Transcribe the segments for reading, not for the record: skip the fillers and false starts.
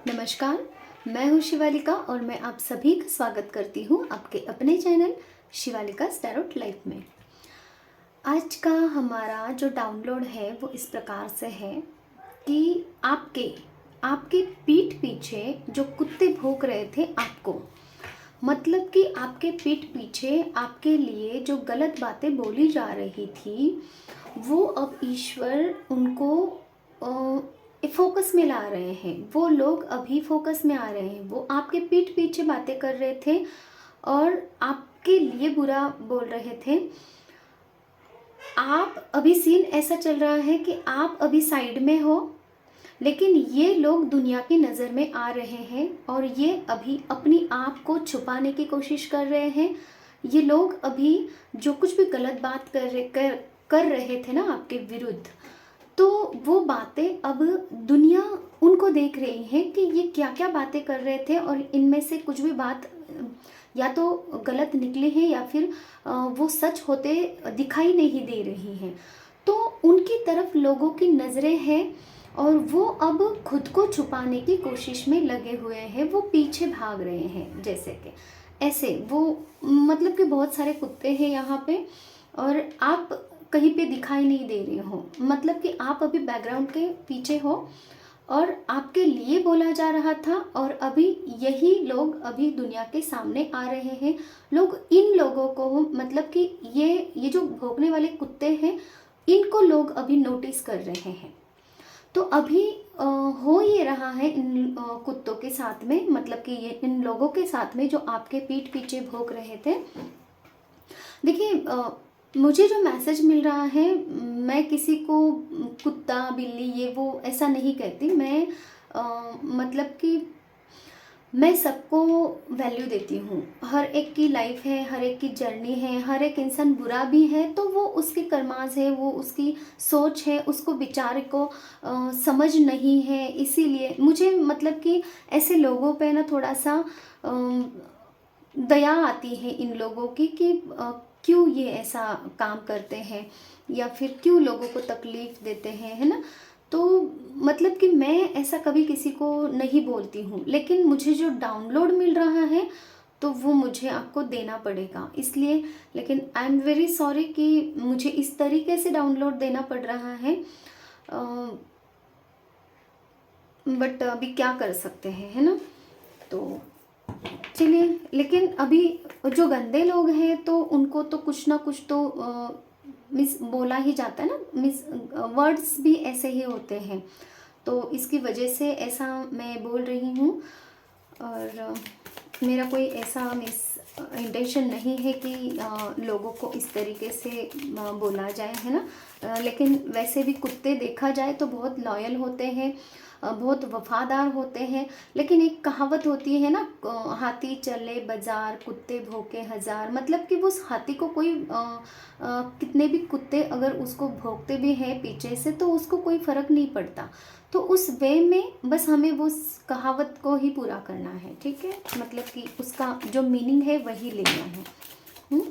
नमस्कार, मैं हूँ शिवालिका और मैं आप सभी का स्वागत करती हूँ आपके अपने चैनल शिवालिका टैरोट लाइफ में। आज का हमारा जो डाउनलोड है वो इस प्रकार से है कि आपके आपके पीठ पीछे जो कुत्ते भौंक रहे थे आपको, मतलब कि आपके पीठ पीछे आपके लिए जो गलत बातें बोली जा रही थी, वो अब ईश्वर उनको फोकस में ला रहे हैं। वो लोग अभी फोकस में आ रहे हैं। वो आपके पीठ पीछे बातें कर रहे थे और आपके लिए बुरा बोल रहे थे। आप अभी सीन ऐसा चल रहा है कि आप अभी साइड में हो, लेकिन ये लोग दुनिया की नज़र में आ रहे हैं और ये अभी अपनी आप को छुपाने की कोशिश कर रहे हैं। ये लोग अभी जो कुछ भी गलत बात कर रहे थे ना आपके विरुद्ध, तो वो बातें अब दुनिया उनको देख रही है कि ये क्या क्या बातें कर रहे थे और इनमें से कुछ भी बात या तो गलत निकले हैं या फिर वो सच होते दिखाई नहीं दे रही हैं। तो उनकी तरफ लोगों की नज़रें हैं और वो अब खुद को छुपाने की कोशिश में लगे हुए हैं। वो पीछे भाग रहे हैं, जैसे कि ऐसे वो मतलब कि बहुत सारे कुत्ते हैं यहाँ पे और आप कहीं पे दिखाई नहीं दे रहे हो। मतलब कि आप अभी बैकग्राउंड के पीछे हो और आपके लिए बोला जा रहा था और अभी यही लोग अभी दुनिया के सामने आ रहे हैं। लोग इन लोगों को, मतलब कि ये जो भौंकने वाले कुत्ते हैं, इनको लोग अभी नोटिस कर रहे हैं। तो अभी हो ये रहा है इन कुत्तों के साथ में, मतलब कि ये इन लोगों के साथ में जो आपके पीठ पीछे भौंक रहे थे। देखिए, मुझे जो मैसेज मिल रहा है, मैं किसी को कुत्ता बिल्ली ये वो ऐसा नहीं कहती। मैं मतलब कि मैं सबको वैल्यू देती हूँ। हर एक की लाइफ है, हर एक की जर्नी है। हर एक इंसान बुरा भी है तो वो उसकी कर्मास है, वो उसकी सोच है, उसको बेचारे को समझ नहीं है। इसीलिए मुझे मतलब कि ऐसे लोगों पे ना थोड़ा सा दया आती है इन लोगों की कि क्यों ये ऐसा काम करते हैं या फिर क्यों लोगों को तकलीफ देते हैं, है ना। तो मतलब कि मैं ऐसा कभी किसी को नहीं बोलती हूँ, लेकिन मुझे जो डाउनलोड मिल रहा है तो वो मुझे आपको देना पड़ेगा इसलिए। लेकिन आई एम वेरी सॉरी कि मुझे इस तरीके से डाउनलोड देना पड़ रहा है, बट अभी क्या कर सकते हैं, है ना। तो चलिए, लेकिन अभी जो गंदे लोग हैं तो उनको तो कुछ ना कुछ तो मिस बोला ही जाता है ना, मिस वर्ड्स भी ऐसे ही होते हैं। तो इसकी वजह से ऐसा मैं बोल रही हूँ और मेरा कोई ऐसा मिस इंटेंशन नहीं है कि लोगों को इस तरीके से बोला जाए, है ना। लेकिन वैसे भी कुत्ते देखा जाए तो बहुत लॉयल होते हैं, बहुत वफादार होते हैं। लेकिन एक कहावत होती है ना, हाथी चले बाजार कुत्ते भौंके हजार। मतलब कि वो उस हाथी को कोई कितने भी कुत्ते अगर उसको भौंकते भी हैं पीछे से तो उसको कोई फ़र्क नहीं पड़ता। तो उस वे में बस हमें वो कहावत को ही पूरा करना है, ठीक है। मतलब कि उसका जो मीनिंग है वही लेना है।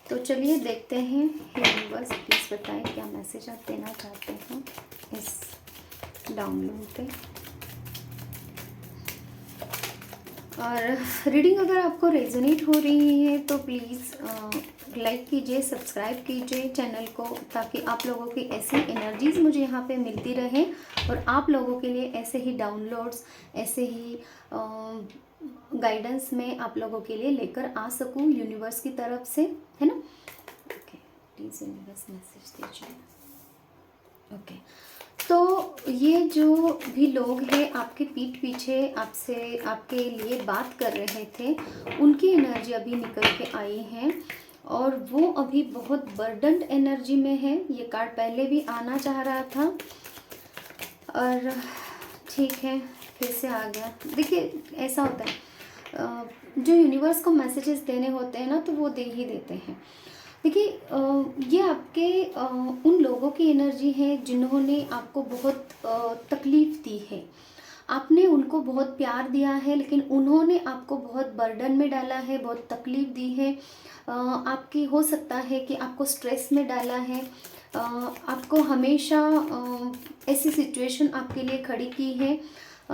तो चलिए देखते हैं, यूनिवर्स प्लीज़ बताएं क्या मैसेज आप देना चाहते हैं इस डाउनलोड पे। और रीडिंग अगर आपको रेजोनेट हो रही है तो प्लीज़ लाइक कीजिए, सब्सक्राइब कीजिए चैनल को, ताकि आप लोगों की ऐसी एनर्जीज मुझे यहाँ पे मिलती रहे और आप लोगों के लिए ऐसे ही डाउनलोड्स, ऐसे ही गाइडेंस में आप लोगों के लिए लेकर आ सकूँ यूनिवर्स की तरफ से, है ना। ओके, प्लीज़ यूनिवर्स मैसेज दीजिए। ओके, तो ये जो भी लोग हैं आपके पीठ पीछे आपसे आपके लिए बात कर रहे थे, उनकी एनर्जी अभी निकल के आई है और वो अभी बहुत बर्डन्ड एनर्जी में है। ये कार्ड पहले भी आना चाह रहा था और ठीक है, फिर से आ गया। देखिए, ऐसा होता है, जो यूनिवर्स को मैसेजेस देने होते हैं ना तो वो दे ही देते हैं। देखिए, ये आपके उन लोगों की एनर्जी है जिन्होंने आपको बहुत तकलीफ़ दी है। आपने उनको बहुत प्यार दिया है, लेकिन उन्होंने आपको बहुत बर्डन में डाला है, बहुत तकलीफ़ दी है। आपकी हो सकता है कि आपको स्ट्रेस में डाला है, आपको हमेशा ऐसी सिचुएशन आपके लिए खड़ी की है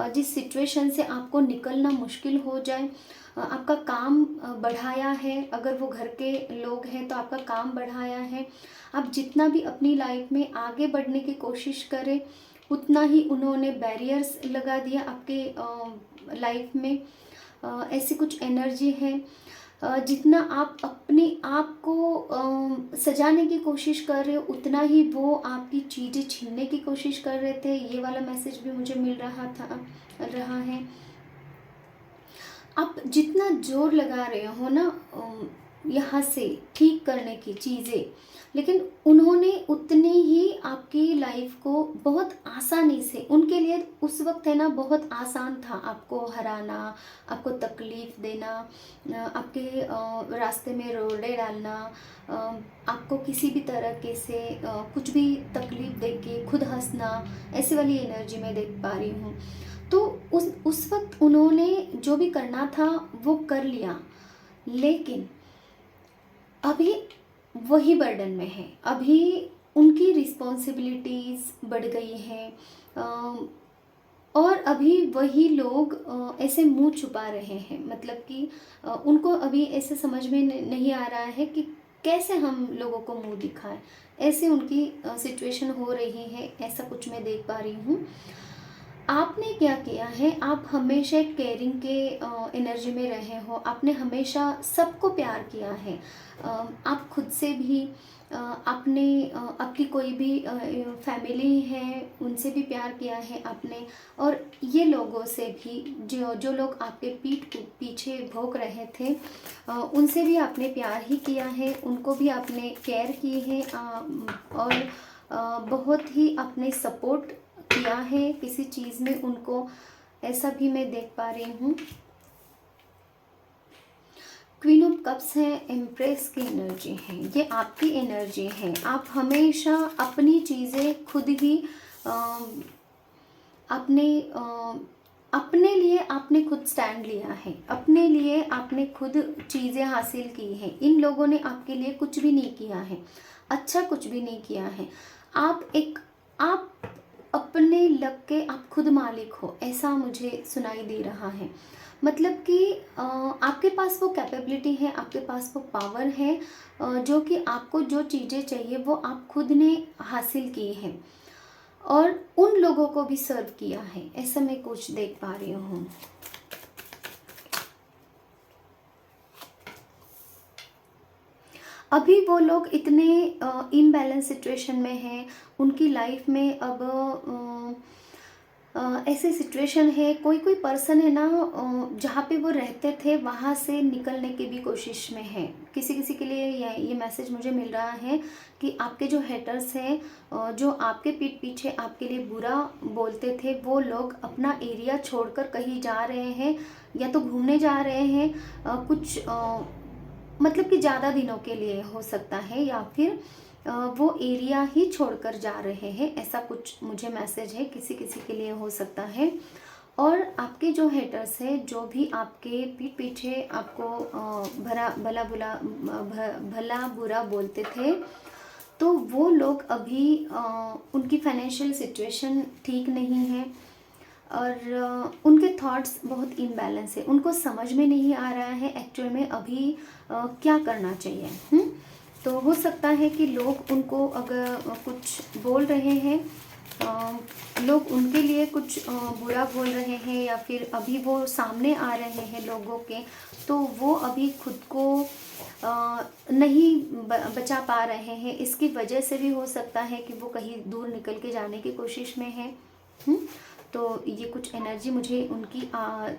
जिस सिचुएशन से आपको निकलना मुश्किल हो जाए, आपका काम बढ़ाया है। अगर वो घर के लोग हैं तो आपका काम बढ़ाया है। आप जितना भी अपनी लाइफ में आगे बढ़ने की कोशिश करें, उतना ही उन्होंने बैरियर्स लगा दिया आपके लाइफ में। ऐसी कुछ एनर्जी है। जितना आप अपने आप को सजाने की कोशिश कर रहे हो, उतना ही वो आपकी चीज़ें छीनने की कोशिश कर रहे थे। ये वाला मैसेज भी मुझे मिल रहा है। आप जितना जोर लगा रहे हो ना यहाँ से ठीक करने की चीज़ें, लेकिन उन्होंने उतनी ही आपकी लाइफ को बहुत आसानी से, उनके लिए उस वक्त है ना बहुत आसान था आपको हराना, आपको तकलीफ़ देना, आपके रास्ते में रोड़े डालना, आपको किसी भी तरीके से कुछ भी तकलीफ़ दे के खुद हंसना। ऐसी वाली एनर्जी मैं देख पा रही हूँ। तो उस वक्त उन्होंने जो भी करना था वो कर लिया, लेकिन अभी वही बर्डन में है। अभी उनकी रिस्पॉन्सिबिलिटीज़ बढ़ गई हैं, और अभी वही लोग ऐसे मुंह छुपा रहे हैं। मतलब कि उनको अभी ऐसे समझ में नहीं आ रहा है कि कैसे हम लोगों को मुंह दिखाएं। ऐसे उनकी सिचुएशन हो रही है। ऐसा कुछ मैं देख पा रही हूँ। आपने क्या किया है, आप हमेशा एक केयरिंग के एनर्जी में रहे हो। आपने हमेशा सबको प्यार किया है। आप खुद से भी आपने आपकी कोई भी फैमिली है उनसे भी प्यार किया है आपने। और ये लोगों से भी जो जो लोग आपके पीठ पीछे भौंक रहे थे, उनसे भी आपने प्यार ही किया है। उनको भी आपने केयर की है, और बहुत ही आपने सपोर्ट किया है किसी चीज़ में उनको। ऐसा भी मैं देख पा रही हूँ। क्वीन ऑफ कप्स है, एम्प्रेस की एनर्जी है। ये आपकी एनर्जी है। आप हमेशा अपनी चीज़ें खुद ही अपने लिए आपने खुद स्टैंड लिया है। अपने लिए आपने खुद चीज़ें हासिल की हैं। इन लोगों ने आपके लिए कुछ भी नहीं किया है, अच्छा कुछ भी नहीं किया है। आप अपने लक के आप खुद मालिक हो, ऐसा मुझे सुनाई दे रहा है। मतलब कि आपके पास वो कैपेबिलिटी है, आपके पास वो पावर है, जो कि आपको जो चीज़ें चाहिए वो आप खुद ने हासिल की हैं, और उन लोगों को भी सर्व किया है। ऐसा मैं कुछ देख पा रही हूँ। अभी वो लोग इतने इम्बैलेंस सिचुएशन में हैं। उनकी लाइफ में अब ऐसी सिचुएशन है, कोई कोई पर्सन है ना जहाँ पे वो रहते थे वहाँ से निकलने की भी कोशिश में है। किसी किसी के लिए ये मैसेज मुझे मिल रहा है कि आपके जो हेटर्स हैं, जो आपके पीठ पीछे आपके लिए बुरा बोलते थे, वो लोग अपना एरिया छोड़कर कहीं जा रहे हैं, या तो घूमने जा रहे हैं, कुछ मतलब कि ज़्यादा दिनों के लिए हो सकता है, या फिर वो एरिया ही छोड़कर जा रहे हैं। ऐसा कुछ मुझे मैसेज है, किसी किसी के लिए हो सकता है। और आपके जो हेटर्स है, जो भी आपके पीठ पीछे आपको भला बुरा बोलते थे, तो वो लोग अभी उनकी फाइनेंशियल सिचुएशन ठीक नहीं है, और उनके थॉट्स बहुत इम्बैलेंस है। उनको समझ में नहीं आ रहा है एक्चुअल में अभी क्या करना चाहिए। तो हो सकता है कि लोग उनको अगर कुछ बोल रहे हैं, लोग उनके लिए कुछ बुरा बोल रहे हैं, या फिर अभी वो सामने आ रहे हैं लोगों के, तो वो अभी खुद को नहीं बचा पा रहे हैं। इसकी वजह से भी हो सकता है कि वो कहीं दूर निकल के जाने की कोशिश में है। तो ये कुछ एनर्जी मुझे उनकी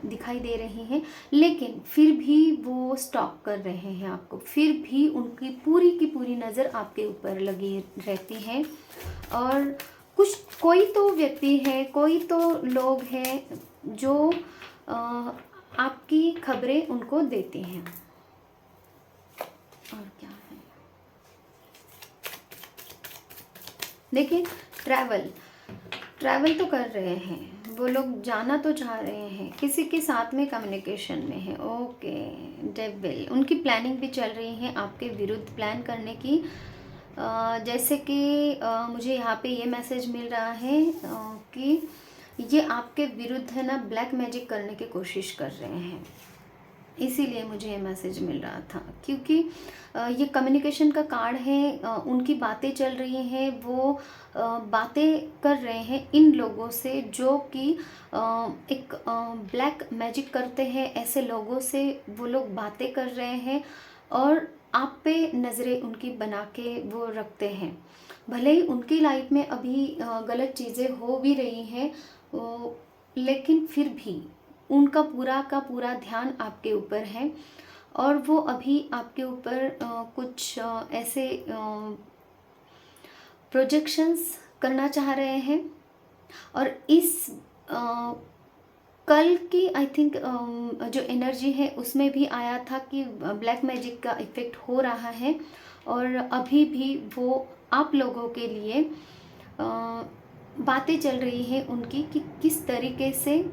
दिखाई दे रही है, लेकिन फिर भी वो स्टॉप कर रहे हैं आपको। फिर भी उनकी पूरी की पूरी नज़र आपके ऊपर लगी रहती है। और कोई तो व्यक्ति है, कोई तो लोग हैं जो आपकी खबरें उनको देते हैं। और क्या है, देखिए ट्रैवल तो कर रहे हैं वो लोग, जाना तो चाह रहे हैं, किसी के साथ में कम्युनिकेशन में है। ओके, डेविल, उनकी प्लानिंग भी चल रही है आपके विरुद्ध प्लान करने की। जैसे कि मुझे यहाँ पे ये मैसेज मिल रहा है कि ये आपके विरुद्ध है ना ब्लैक मैजिक करने की कोशिश कर रहे हैं। इसीलिए मुझे ये मैसेज मिल रहा था, क्योंकि ये कम्युनिकेशन का कार्ड है। उनकी बातें चल रही हैं, वो बातें कर रहे हैं इन लोगों से जो कि एक ब्लैक मैजिक करते हैं। ऐसे लोगों से वो लोग बातें कर रहे हैं और आप पे नज़रें उनकी बना के वो रखते हैं। भले ही उनकी लाइफ में अभी गलत चीज़ें हो भी रही हैं, लेकिन फिर भी उनका पूरा का पूरा ध्यान आपके ऊपर है और वो अभी आपके ऊपर कुछ ऐसे प्रोजेक्शंस करना चाह रहे हैं। और इस कल की आई थिंक जो एनर्जी है उसमें भी आया था कि ब्लैक मैजिक का इफ़ेक्ट हो रहा है और अभी भी वो आप लोगों के लिए बातें चल रही हैं उनकी कि किस तरीके से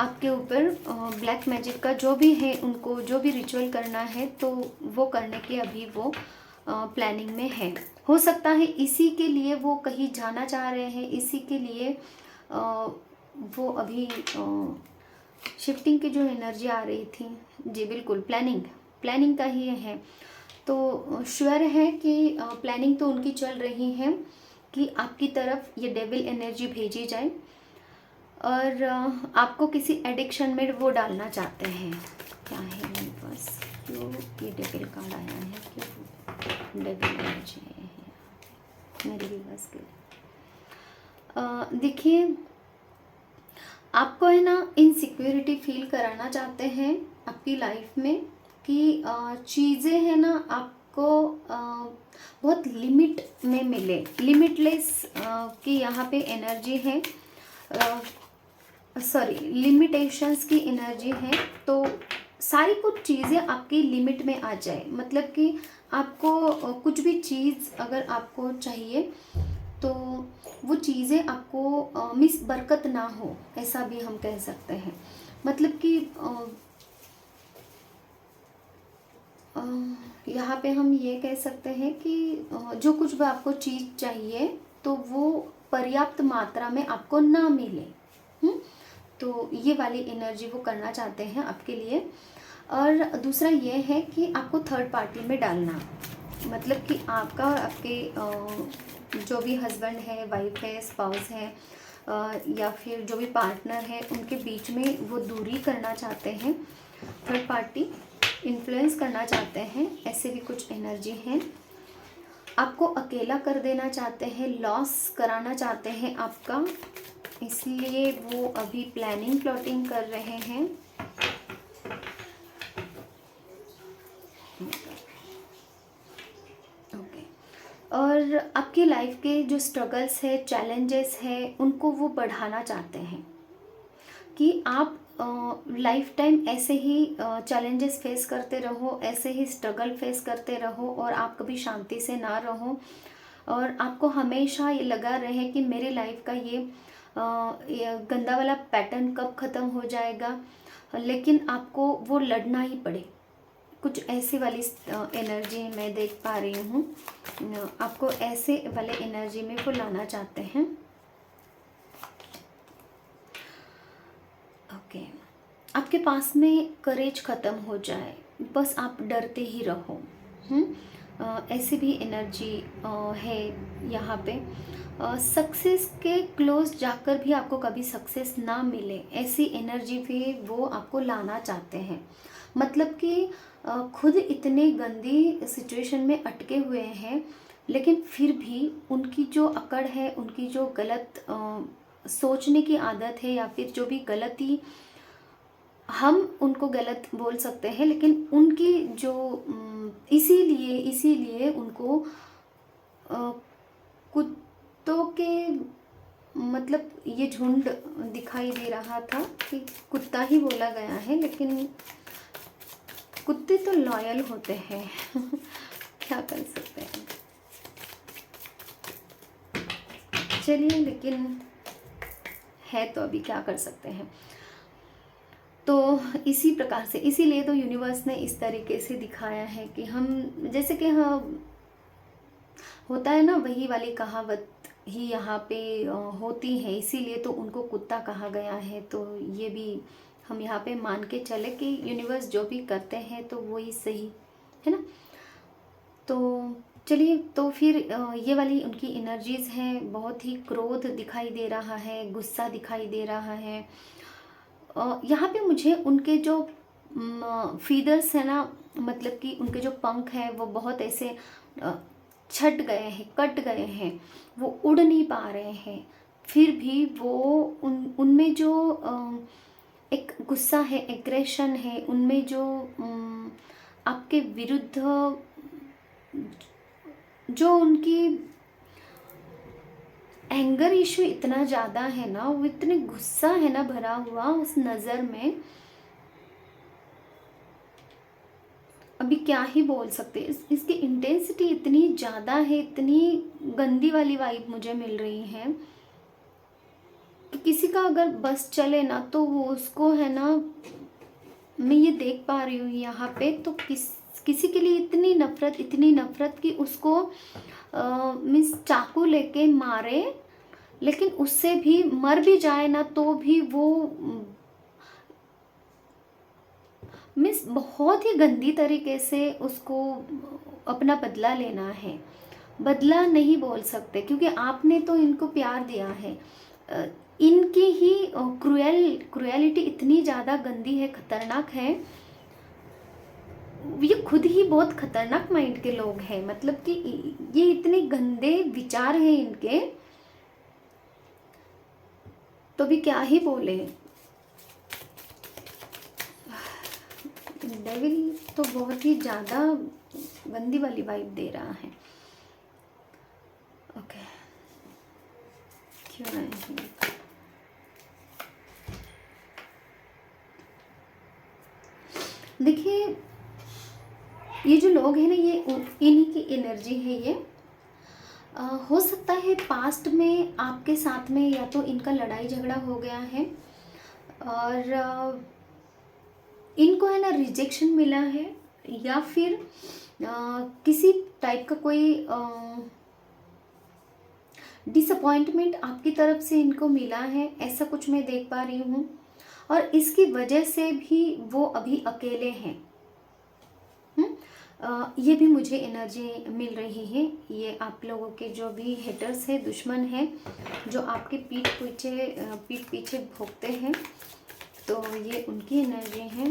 आपके ऊपर ब्लैक मैजिक का जो भी है, उनको जो भी रिचुअल करना है तो वो करने की अभी वो प्लानिंग में है। हो सकता है इसी के लिए वो कहीं जाना चाह रहे हैं, इसी के लिए वो अभी शिफ्टिंग की जो एनर्जी आ रही थी, जी बिल्कुल प्लानिंग का ही है। तो श्योर है कि प्लानिंग तो उनकी चल रही है कि आपकी तरफ ये डेविल एनर्जी भेजी जाए और आपको एडिक्शन एडिक्शन में वो डालना चाहते हैं। क्या है मेरे पास, क्यों ये डेविल कार्ड आया है, क्यों डेविल एनर्जी है मेरे व्यूअर्स के लिए। देखिए, आपको है ना इनसिक्योरिटी फील कराना चाहते हैं आपकी लाइफ में कि चीज़ें हैं ना आपको बहुत लिमिट में मिले, लिमिटलेस की यहाँ पे एनर्जी है, सॉरी लिमिटेशंस की एनर्जी है। तो सारी कुछ चीज़ें आपकी लिमिट में आ जाए, मतलब कि आपको कुछ भी चीज़ अगर आपको चाहिए तो वो चीज़ें आपको मिस बरकत ना हो, ऐसा भी हम कह सकते हैं। मतलब कि यहाँ पे हम ये कह सकते हैं कि जो कुछ भी आपको चीज़ चाहिए तो वो पर्याप्त मात्रा में आपको ना मिले। तो ये वाली एनर्जी वो करना चाहते हैं आपके लिए। और दूसरा ये है कि आपको थर्ड पार्टी में डालना, मतलब कि आपका और आपके जो भी हस्बैंड है, वाइफ है, स्पाउस है या फिर जो भी पार्टनर है, उनके बीच में वो दूरी करना चाहते हैं, थर्ड पार्टी इन्फ्लुएंस करना चाहते हैं, ऐसे भी कुछ एनर्जी हैं। आपको अकेला कर देना चाहते हैं, लॉस कराना चाहते हैं आपका, इसलिए वो अभी प्लॉटिंग कर रहे हैं। ओके, और आपकी लाइफ के जो स्ट्रगल्स है, चैलेंजेस है, उनको वो बढ़ाना चाहते हैं कि आप लाइफ टाइम ऐसे ही चैलेंजेस फेस करते रहो, ऐसे ही स्ट्रगल फेस करते रहो और आप कभी शांति से ना रहो और आपको हमेशा ये लगा रहे कि मेरे लाइफ का ये गंदा वाला पैटर्न कब ख़त्म हो जाएगा, लेकिन आपको वो लड़ना ही पड़े। कुछ ऐसी वाली एनर्जी मैं देख पा रही हूँ, आपको ऐसे वाले एनर्जी में वो लाना चाहते हैं। ओके, आपके पास में करेज ख़त्म हो जाए, बस आप डरते ही रहो। ऐसी भी एनर्जी है यहाँ पे। सक्सेस के क्लोज जाकर भी आपको कभी सक्सेस ना मिले, ऐसी एनर्जी भी वो आपको लाना चाहते हैं। मतलब कि खुद इतने गंदी सिचुएशन में अटके हुए हैं, लेकिन फिर भी उनकी जो अकड़ है, उनकी जो गलत सोचने की आदत है या फिर जो भी गलती, हम उनको गलत बोल सकते हैं, लेकिन उनकी जो इसीलिए उनको कुत्तों के मतलब ये झुंड दिखाई दे रहा था कि कुत्ता ही बोला गया है, लेकिन कुत्ते तो लॉयल होते हैं क्या कर सकते हैं, चलिए, लेकिन है तो अभी क्या कर सकते हैं। तो इसी प्रकार से, इसीलिए तो यूनिवर्स ने इस तरीके से दिखाया है कि हम, जैसे कि हाँ होता है ना वही वाली कहावत ही यहाँ पे होती हैं, इसीलिए तो उनको कुत्ता कहा गया है। तो ये भी हम यहाँ पे मान के चले कि यूनिवर्स जो भी करते हैं तो वही सही है ना। तो चलिए, तो फिर ये वाली उनकी एनर्जीज हैं, बहुत ही क्रोध दिखाई दे रहा है, गुस्सा दिखाई दे रहा है। यहाँ पे मुझे उनके जो फीदर्स है ना, मतलब कि उनके जो पंख हैं वो बहुत ऐसे अ, छट गए हैं, कट गए हैं, वो उड़ नहीं पा रहे हैं। फिर भी वो उनमें जो एक गुस्सा है, एग्रेशन है, उनमें जो आपके विरुद्ध जो उनकी एंगर इशू इतना ज़्यादा है ना, वो इतने गुस्सा है ना भरा हुआ उस नज़र में, अभी क्या ही बोल सकते। इसकी इंटेंसिटी इतनी ज़्यादा है, इतनी गंदी वाली वाइब मुझे मिल रही है कि किसी का अगर बस चले ना तो वो उसको है ना, मैं ये देख पा रही हूँ यहाँ पे, तो किसी के लिए इतनी नफरत, इतनी नफरत कि उसको मीन्स चाकू लेके मारे, लेकिन उससे भी मर भी जाए ना तो भी वो मीन्स बहुत ही गंदी तरीके से उसको अपना बदला लेना है। बदला नहीं बोल सकते क्योंकि आपने तो इनको प्यार दिया है। इनकी ही क्रुएलिटी इतनी ज़्यादा गंदी है, खतरनाक है। ये खुद ही बहुत खतरनाक माइंड के लोग हैं, मतलब कि ये इतने गंदे विचार हैं इनके, तो भी क्या ही बोले। डेविल तो बहुत ही ज़्यादा गंदी वाली वाइब दे रहा है। ओके, क्यों नहीं, देखिए ये जो लोग हैं ना, ये इन्हीं की एनर्जी है ये। हो सकता है पास्ट में आपके साथ में या तो इनका लड़ाई झगड़ा हो गया है और इनको है ना रिजेक्शन मिला है, या फिर किसी टाइप का कोई डिसअपॉइंटमेंट आपकी तरफ से इनको मिला है, ऐसा कुछ मैं देख पा रही हूँ। और इसकी वजह से भी वो अभी अकेले हैं। ये भी मुझे एनर्जी मिल रही है। ये आप लोगों के जो भी हेटर्स हैं, दुश्मन हैं, जो आपके पीठ पीछे भोंकते हैं, तो ये उनकी एनर्जी है।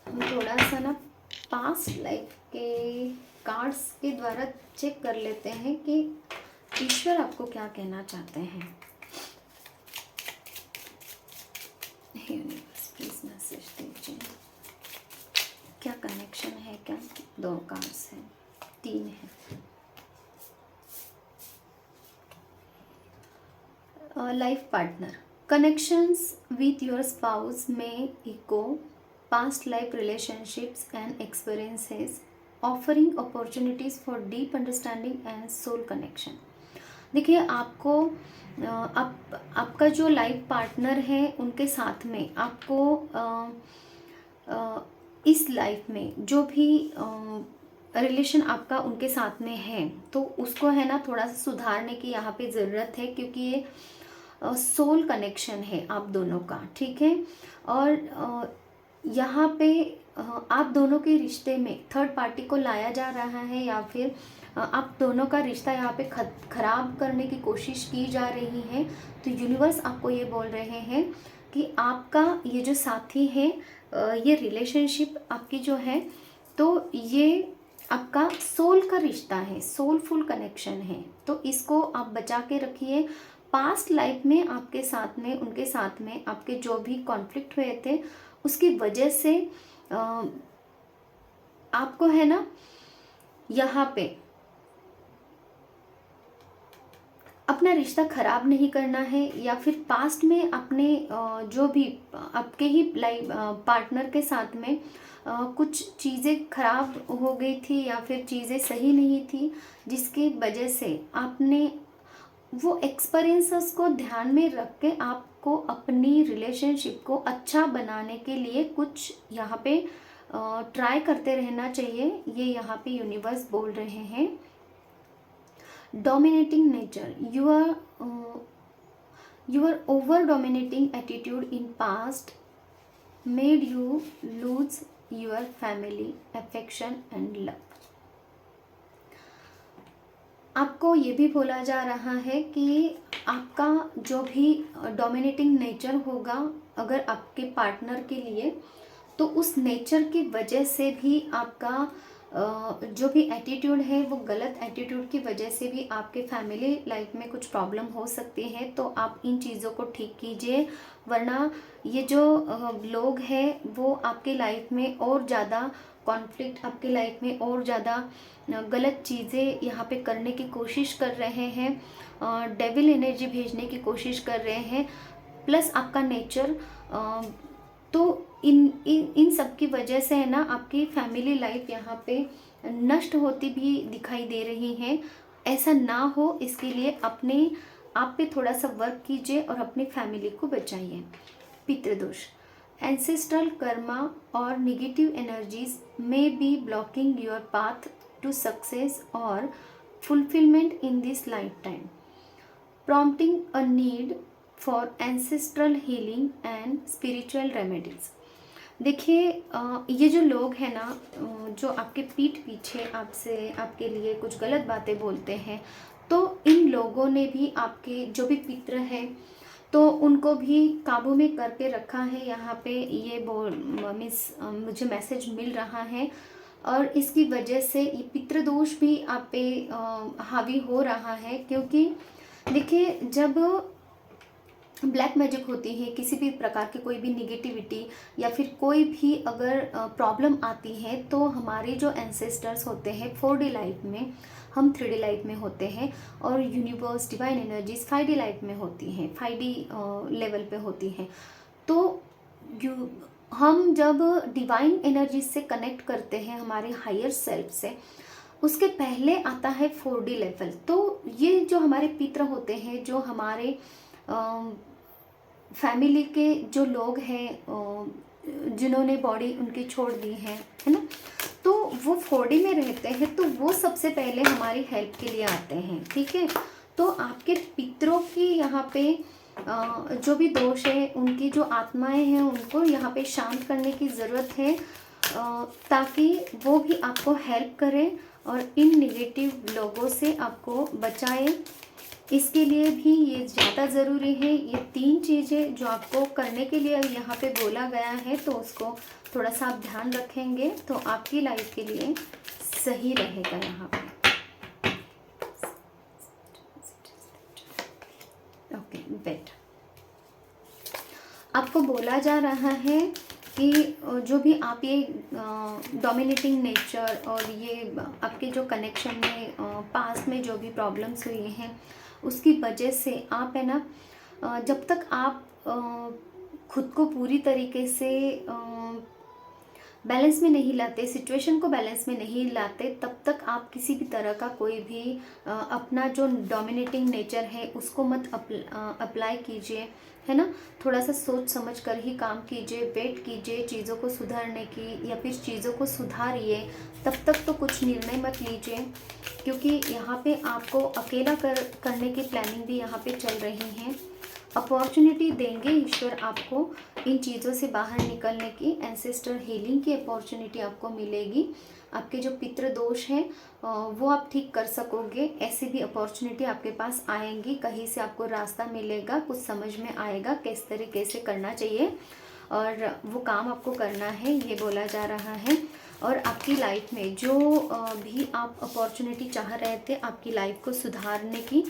हम थोड़ा सा ना पास्ट लाइफ के कार्ड्स के द्वारा चेक कर लेते हैं कि ईश्वर आपको क्या कहना चाहते हैं। यूनिवर्स प्लीज मैसेज दीजिए, क्या कनेक्शन है, क्या 2 कार्ड्स हैं, 3 है। Life partner connections with your spouse may echo past life relationships and experiences, offering opportunities for deep understanding and soul connection। देखिए आपको आपका जो लाइफ पार्टनर है उनके साथ में आपको इस लाइफ में जो भी रिलेशन आपका उनके साथ में है, तो उसको है ना थोड़ा सा सुधारने की यहाँ पे ज़रूरत है, क्योंकि ये सोल कनेक्शन है आप दोनों का, ठीक है। और यहाँ पे आप दोनों के रिश्ते में थर्ड पार्टी को लाया जा रहा है, या फिर आप दोनों का रिश्ता यहाँ पे खराब करने की कोशिश की जा रही है। तो यूनिवर्स आपको ये बोल रहे हैं कि आपका ये जो साथी है, ये रिलेशनशिप आपकी जो है, तो ये आपका सोल का रिश्ता है, सोलफुल कनेक्शन है, तो इसको आप बचा के रखिए। पास्ट लाइफ में आपके साथ में, उनके साथ में आपके जो भी कॉन्फ्लिक्ट हुए थे, उसकी वजह से आपको है ना यहाँ पे अपना रिश्ता खराब नहीं करना है, या फिर पास्ट में अपने जो भी आपके ही लाइफ पार्टनर के साथ में कुछ चीज़ें खराब हो गई थी या फिर चीज़ें सही नहीं थी, जिसकी वजह से आपने वो एक्सपीरियंसेस को ध्यान में रख के आपको अपनी रिलेशनशिप को अच्छा बनाने के लिए कुछ यहाँ पे ट्राई करते रहना चाहिए। ये यहाँ पे यूनिवर्स बोल रहे हैं। Dominating nature, your over dominating attitude in past made you lose your family affection and love. आपको ये भी बोला जा रहा है कि आपका जो भी डोमिनेटिंग नेचर होगा अगर आपके पार्टनर के लिए, तो उस नेचर की वजह से भी आपका जो भी एटीट्यूड है वो गलत एटीट्यूड की वजह से भी आपके फैमिली लाइफ में कुछ प्रॉब्लम हो सकती है। तो आप इन चीज़ों को ठीक कीजिए, वरना ये जो लोग हैं वो आपके लाइफ में और ज़्यादा कॉन्फ्लिक्ट, आपके लाइफ में और ज़्यादा गलत चीज़ें यहाँ पे करने की कोशिश कर रहे हैं, डेविल एनर्जी भेजने की कोशिश कर रहे हैं, प्लस आपका नेचर। तो इन सब की वजह से है ना आपकी फैमिली लाइफ यहाँ पे नष्ट होती भी दिखाई दे रही है। ऐसा ना हो इसके लिए अपने आप पे थोड़ा सा वर्क कीजिए और अपनी फैमिली को बचाइए। पितृदोष, एंसेस्ट्रल कर्मा और negative energies may be blocking your path to success और fulfilment in this lifetime, prompting a need for ancestral healing and spiritual remedies. देखिए ये जो लोग हैं ना जो आपके पीठ पीछे आपसे आपके लिए कुछ गलत बातें बोलते हैं, तो इन लोगों ने भी आपके जो भी पितृ हैं तो उनको भी काबू में करके रखा है। यहाँ पे ये मुझे मैसेज मिल रहा है और इसकी वजह से ये पितृदोष भी आप पे हावी हो रहा है। क्योंकि देखिए जब ब्लैक मैजिक होती है, किसी भी प्रकार की कोई भी निगेटिविटी या फिर कोई भी अगर प्रॉब्लम आती है, तो हमारे जो एंसेस्टर्स होते हैं 4D लाइफ में, हम 3D लाइफ में होते हैं और universe divine energies 5D life में होती हैं, 5D लेवल पे होती हैं। तो हम जब डिवाइन एनर्जीज से कनेक्ट करते हैं हमारे हायर सेल्फ से, उसके पहले आता है 4D लेवल। तो ये जो हमारे पितृ होते हैं, जो हमारे फैमिली के जो लोग हैं जिन्होंने बॉडी उनकी छोड़ दी है ना, तो वो 4D में रहते हैं, तो वो सबसे पहले हमारी हेल्प के लिए आते हैं। ठीक है, तो आपके पितरों की यहाँ पे जो भी दोष है, उनकी जो आत्माएं हैं, उनको यहाँ पे शांत करने की ज़रूरत है ताकि वो भी आपको हेल्प करें और इन निगेटिव लोगों से आपको बचाएं। इसके लिए भी ये ज़्यादा ज़रूरी है। ये 3 चीज़ें जो आपको करने के लिए यहाँ पे बोला गया है, तो उसको थोड़ा सा आप ध्यान रखेंगे तो आपकी लाइफ के लिए सही रहेगा। यहाँ पे ओके वेट, आपको बोला जा रहा है कि जो भी आप ये डोमिनेटिंग नेचर और ये आपके जो कनेक्शन में पास्ट में जो भी प्रॉब्लम्स हुई हैं, उसकी वजह से आप है ना जब तक आप खुद को पूरी तरीके से बैलेंस में नहीं लाते, सिचुएशन को बैलेंस में नहीं लाते, तब तक आप किसी भी तरह का कोई भी अपना जो डोमिनेटिंग नेचर है उसको मत अप्लाई कीजिए, है ना। थोड़ा सा सोच समझ कर ही काम कीजिए, वेट कीजिए चीज़ों को सुधारने की, या फिर चीज़ों को सुधारिए। तब तक तो कुछ निर्णय मत लीजिए, क्योंकि यहाँ पे आपको अकेला करने की प्लानिंग भी यहाँ पे चल रही है। अपॉर्चुनिटी देंगे ईश्वर आपको इन चीज़ों से बाहर निकलने की, एंसेस्टर हीलिंग की अपॉर्चुनिटी आपको मिलेगी। आपके जो पितृ दोष हैं वो आप ठीक कर सकोगे, ऐसी भी अपॉर्चुनिटी आपके पास आएंगी। कहीं से आपको रास्ता मिलेगा, कुछ समझ में आएगा किस तरीके से करना चाहिए और वो काम आपको करना है, ये बोला जा रहा है। और आपकी लाइफ में जो भी आप अपॉर्चुनिटी चाह रहे थे आपकी लाइफ को सुधारने की,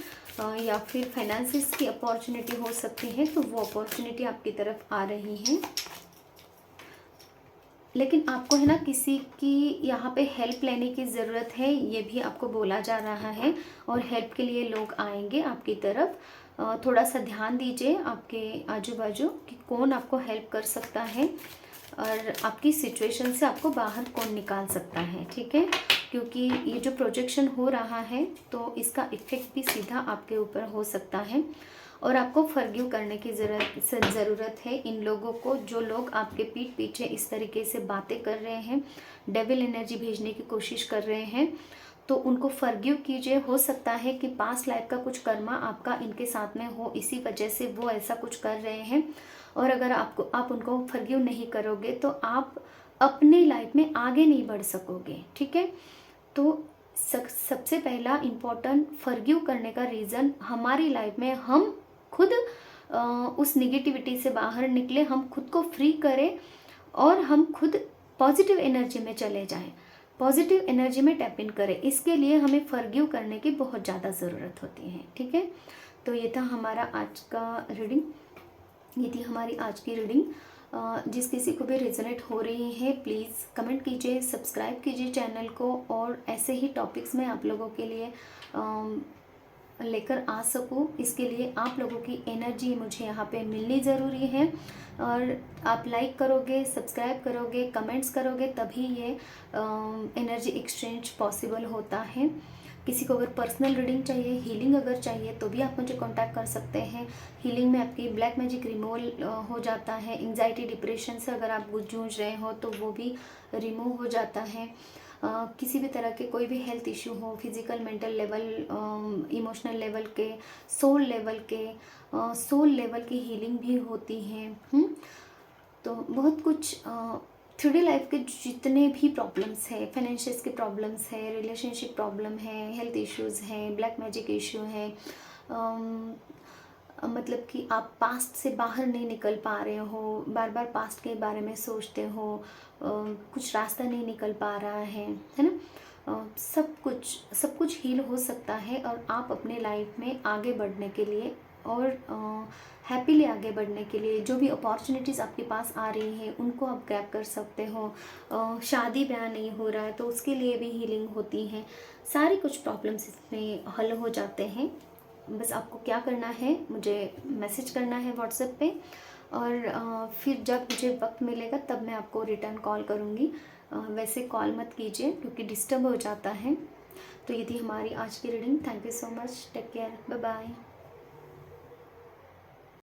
या फिर फाइनेंसिस की अपॉर्चुनिटी हो सकती है, तो वो अपॉर्चुनिटी आपकी तरफ आ रही है। लेकिन आपको है ना किसी की यहाँ पे हेल्प लेने की ज़रूरत है, ये भी आपको बोला जा रहा है। और हेल्प के लिए लोग आएंगे आपकी तरफ। थोड़ा सा ध्यान दीजिए आपके आजू बाजू कि कौन आपको हेल्प कर सकता है और आपकी सिचुएशन से आपको बाहर कौन निकाल सकता है। ठीक है, क्योंकि ये जो प्रोजेक्शन हो रहा है तो इसका इफ़ेक्ट भी सीधा आपके ऊपर हो सकता है। और आपको फॉरगिव करने की ज़रूरत है इन लोगों को, जो लोग आपके पीठ पीछे इस तरीके से बातें कर रहे हैं, डेविल एनर्जी भेजने की कोशिश कर रहे हैं। तो उनको फॉरगिव कीजिए। हो सकता है कि पास्ट लाइफ का कुछ कर्मा आपका इनके साथ में हो, इसी वजह से वो ऐसा कुछ कर रहे हैं। और अगर आप उनको फॉरगिव नहीं करोगे तो आप अपने लाइफ में आगे नहीं बढ़ सकोगे, ठीक है। तो सबसे पहला इम्पोर्टेंट फॉरगिव करने का रीज़न, हमारी लाइफ में हम खुद उस निगेटिविटी से बाहर निकले, हम खुद को फ्री करें और हम खुद पॉजिटिव एनर्जी में चले जाएं, पॉजिटिव एनर्जी में टैप इन करें। इसके लिए हमें फॉरगिव करने की बहुत ज़्यादा ज़रूरत होती है, ठीक है। तो ये था हमारा आज का रीडिंग, ये थी हमारी आज की रीडिंग। जिस किसी को भी रेजोनेट हो रही है प्लीज़ कमेंट कीजिए, सब्सक्राइब कीजिए चैनल को, और ऐसे ही टॉपिक्स मैं आप लोगों के लिए लेकर आ सकूँ, इसके लिए आप लोगों की एनर्जी मुझे यहाँ पे मिलनी ज़रूरी है। और आप लाइक करोगे, सब्सक्राइब करोगे, कमेंट्स करोगे, तभी ये एनर्जी एक्सचेंज पॉसिबल होता है। किसी को अगर पर्सनल रीडिंग चाहिए, हीलिंग अगर चाहिए, तो भी आप मुझे कांटेक्ट कर सकते हैं। हीलिंग में आपकी ब्लैक मैजिक रिमूवल हो जाता है। एंजाइटी डिप्रेशन से अगर आप जूझ रहे हो तो वो भी रिमूव हो जाता है। किसी भी तरह के कोई भी हेल्थ इश्यू हो, physical, mental level, emotional level के, सोल लेवल की हीलिंग भी होती है। तो बहुत कुछ 3D लाइफ के जितने भी प्रॉब्लम्स है, फाइनेंशियल्स के प्रॉब्लम्स है, रिलेशनशिप प्रॉब्लम है, हेल्थ इश्यूज़ हैं, ब्लैक मैजिक इश्यू है, मतलब कि आप पास्ट से बाहर नहीं निकल पा रहे हो, बार बार पास्ट के बारे में सोचते हो, कुछ रास्ता नहीं निकल पा रहा है ना। सब कुछ हील हो सकता है, और आप अपने लाइफ में आगे बढ़ने के लिए और हैप्पीली आगे बढ़ने के लिए जो भी अपॉर्चुनिटीज़ आपके पास आ रही हैं उनको आप ग्रैब कर सकते हो। शादी ब्याह नहीं हो रहा है तो उसके लिए भी हीलिंग होती है। सारी कुछ प्रॉब्लम्स इसमें हल हो जाते हैं। बस आपको क्या करना है, मुझे मैसेज करना है व्हाट्सएप पे, और फिर जब मुझे वक्त मिलेगा तब मैं आपको रिटर्न कॉल करूँगी। वैसे कॉल मत कीजिए क्योंकि डिस्टर्ब हो जाता है। तो ये थी हमारी आज की reading. Thank you so much, take care, bye bye.